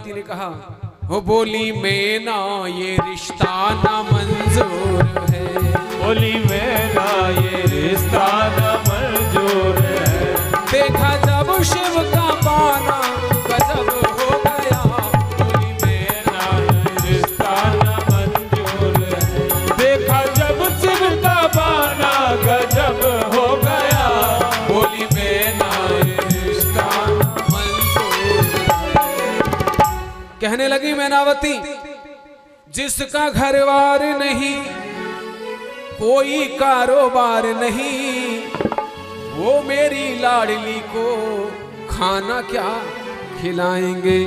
मैनावती ने कहा, हो बोली मैना ये रिश्ता ना मंजूर है, बोली मैना ये रिश्ता ना मंजूर है। देखा जब शिव का पाना गजब हो गया, बोली मैना ये रिश्ता ना मंजूर है। देखा जब शिव का पाना गजब हो गया, बोली मैना ये रिश्ता मंजूर है। कहने लगी मैनावती, जिसका घरवार नहीं कोई कारोबार नहीं, वो मेरी लाडली को खाना क्या खिलाएंगे।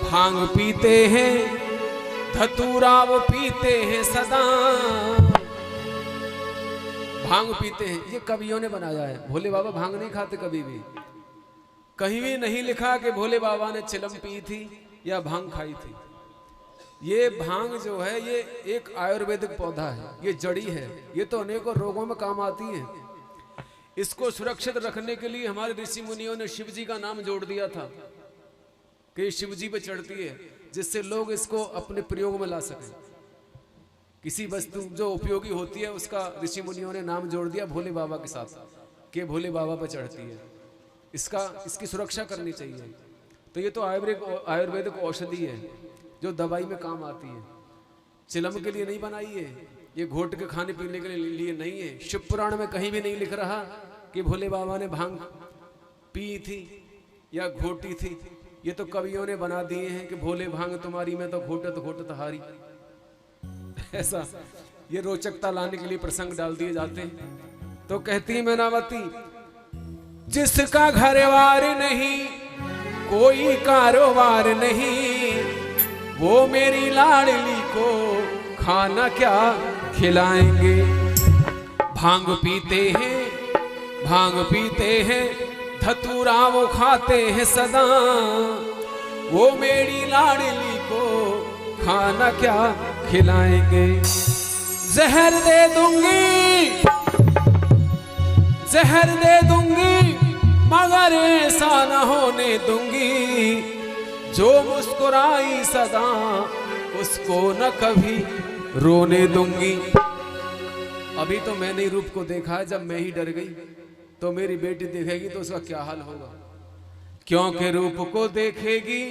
भांग पीते हैं धतूरा वो पीते हैं सदा, भांग पीते हैं, ये कवियों ने बनाया है। भोले बाबा भांग नहीं खाते कभी भी, कहीं भी नहीं लिखा कि भोले बाबा ने चिलम पी थी या भांग खाई थी। ये भांग जो है ये एक आयुर्वेदिक पौधा है, ये जड़ी है, ये तो अनेकों रोगों में काम आती है। इसको सुरक्षित रखने के लिए हमारे ऋषि मुनियों ने शिव जी का नाम जोड़ दिया था कि शिव जी पे चढ़ती है, जिससे लोग इसको अपने प्रयोग में ला सकें। किसी वस्तु जो उपयोगी होती है उसका ऋषि मुनियों ने नाम जोड़ दिया भोले बाबा के साथ कि भोले बाबा पर चढ़ती है, इसकी सुरक्षा करनी चाहिए। तो ये तो आयुर्वेदिक औषधि है जो दवाई में काम आती है, चिलम के लिए नहीं बनाई है, ये घोट के खाने पीने के लिए नहीं है। शिव पुराण में कहीं भी नहीं लिख रहा कि भोले बाबा ने भांग पी थी या घोटी थी, ये तो कवियों ने बना दिए हैं कि भोले भांग तुम्हारी में तो घोटत हारी। ऐसा ये रोचकता लाने के लिए प्रसंग डाल दिए जाते हैं। तो कहती है मैनावती, जिसका घरवार नहीं कोई कारोबार नहीं, वो मेरी लाडली को खाना क्या खिलाएंगे। भांग पीते हैं धतूरा वो खाते हैं सदा, वो मेरी लाडली को खाना क्या खिलाएंगे। जहर दे दूंगी मगर ऐसा न होने दूंगी, जो मुस्कुराई सदा उसको न कभी रोने दूंगी। अभी तो मैंने रूप को देखा है, जब मैं ही डर गई तो मेरी बेटी देखेगी तो उसका क्या हाल होगा। क्योंकि रूप को देखेगी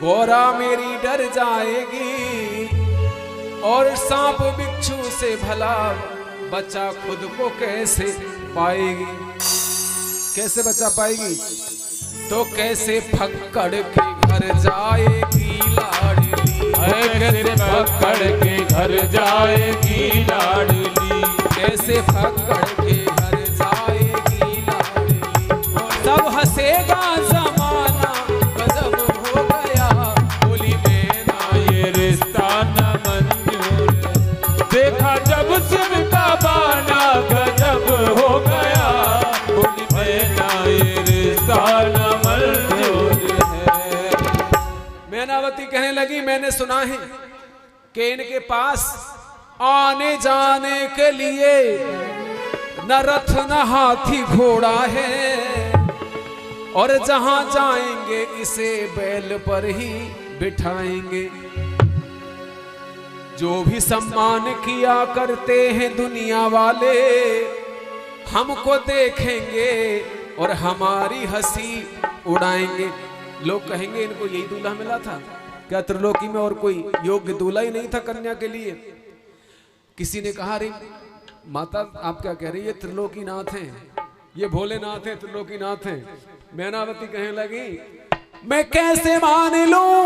गौरा मेरी डर जाएगी, और सांप बिच्छू से भला बच्चा खुद को कैसे पाएगी। कैसे बचा पाएगी? तो कैसे फक्कड़ के घर जाएगी लाडली, कैसे फक्कड़ के घर जाएगी लाडली, कैसे फक्कड़ के घर जाएगी लाडली। सब हंसेगा जमाना गजब हो गया, बोली मैना ये रिश्ता न मंजूर। देखा जब शिव का बाना गजब हो गया, बोली मैना ये रिश्ता न मंजूर है। मैनावती कहने लगी, मैंने सुना है कि इनके पास आने जाने के लिए न रथ न हाथी घोड़ा है, और जहां जाएंगे इसे बैल पर ही बिठाएंगे। जो भी सम्मान किया करते हैं दुनिया वाले, हमको देखेंगे और हमारी हंसी उड़ाएंगे। लोग कहेंगे इनको यही दूल्हा मिला था क्या? त्रिलोकी में और कोई योग्य दूल्हा ही नहीं था कन्या के लिए? किसी ने कहा, अरे माता आप क्या कह रही है, ये त्रिलोकीनाथ हैं, ये भोलेनाथ हैं, त्रिलोकीनाथ हैं। मैनावती कहने लगी, मैं कैसे मान लूं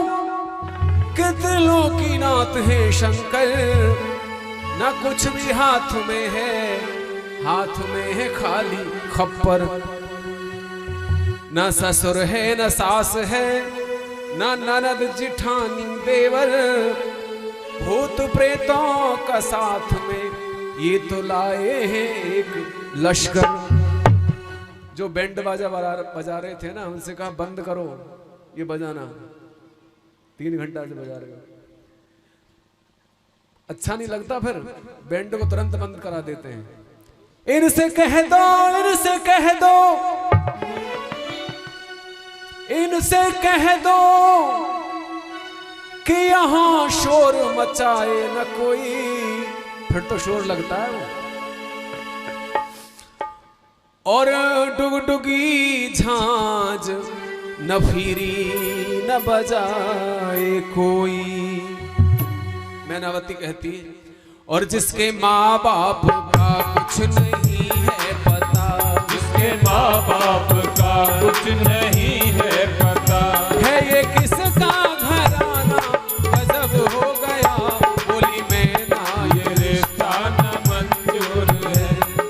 कि त्रिलोकीनाथ है शंकर, न कुछ भी हाथ में है खाली खप्पर। न ससुर है न सास है, न ननद जिठानी देवर, भूत प्रेतों का साथ में ये तो लाए हैं एक लश्कर। जो बैंड बाजा बजा रहे थे ना, उनसे कहा बंद करो ये बजाना, 3 घंटा से बजा रहे हो, अच्छा नहीं लगता, फिर बैंड को तुरंत बंद करा देते हैं। इनसे कह दो, इनसे कह दो कि यहाँ शोर मचाए न कोई, फिर तो शोर लगता है वो। और डुगडुगी झांझ न फिरी न बजाए कोई। मैनावती कहती है और जिसके माँ बाप का कुछ नहीं है पता, जिसके माँ बाप का कुछ नहीं है पता, है ये किसका घराना गजब हो गया, बोली मैना ये रिश्ता न मंजूर है।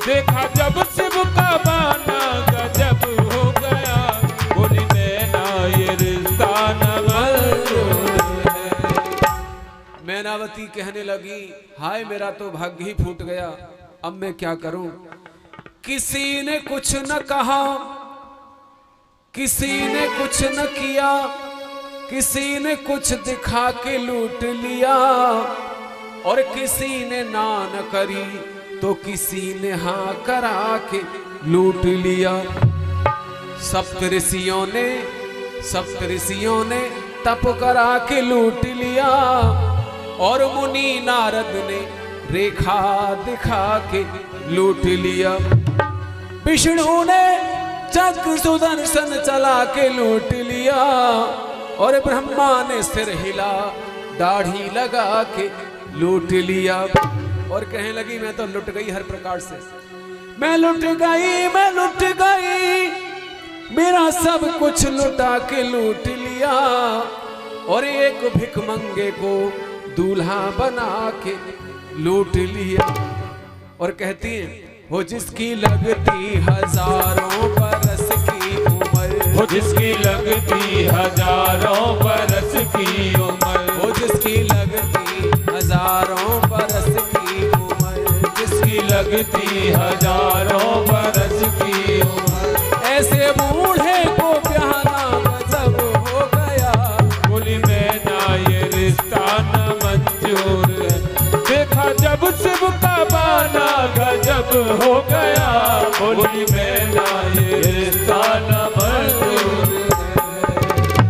देखा जब शिव का बाना गजब हो गया, बोली मैना ये रिश्ता न मंजूर है। मैनावती कहने लगी हाय मेरा तो भाग्य ही फूट गया, अब मैं क्या करूं। किसी ने कुछ न कहा, किसी ने कुछ न किया, किसी ने कुछ दिखा के लूट लिया, और किसी ने ना न करी तो किसी ने हाँ करा के लूट लिया। सप्तऋषियों ने तप करा के लूट लिया, और मुनि नारद ने रेखा दिखा के लूट लिया। विष्णु ने चक्र सुदर्शन चला के लूट लिया, और ब्रह्मा ने सिर हिला दाढ़ी लगा के लूट लिया। और कहने लगी मैं तो लुट गई हर प्रकार से, मैं लुट गई, मैं लुट गई, मेरा सब कुछ लुटा के लूट लिया, और एक भिखमंगे को दूल्हा बना के लूट लिया। और कहती है वो जिसकी लगती हजारों बरस की उम्र, वो जिसकी लगती हजारों बरस की उम्र, वो जिसकी लगती हजारों बरस की उम्र, जिसकी लगती हजारों बरस की उम्र, ऐसे बूढ़े को ब्याहना गजब हो गया, बोली मैना ये रिश्ता न मंजूर है। देखा जब शिव का बाना गजब हो गया, बोली मैना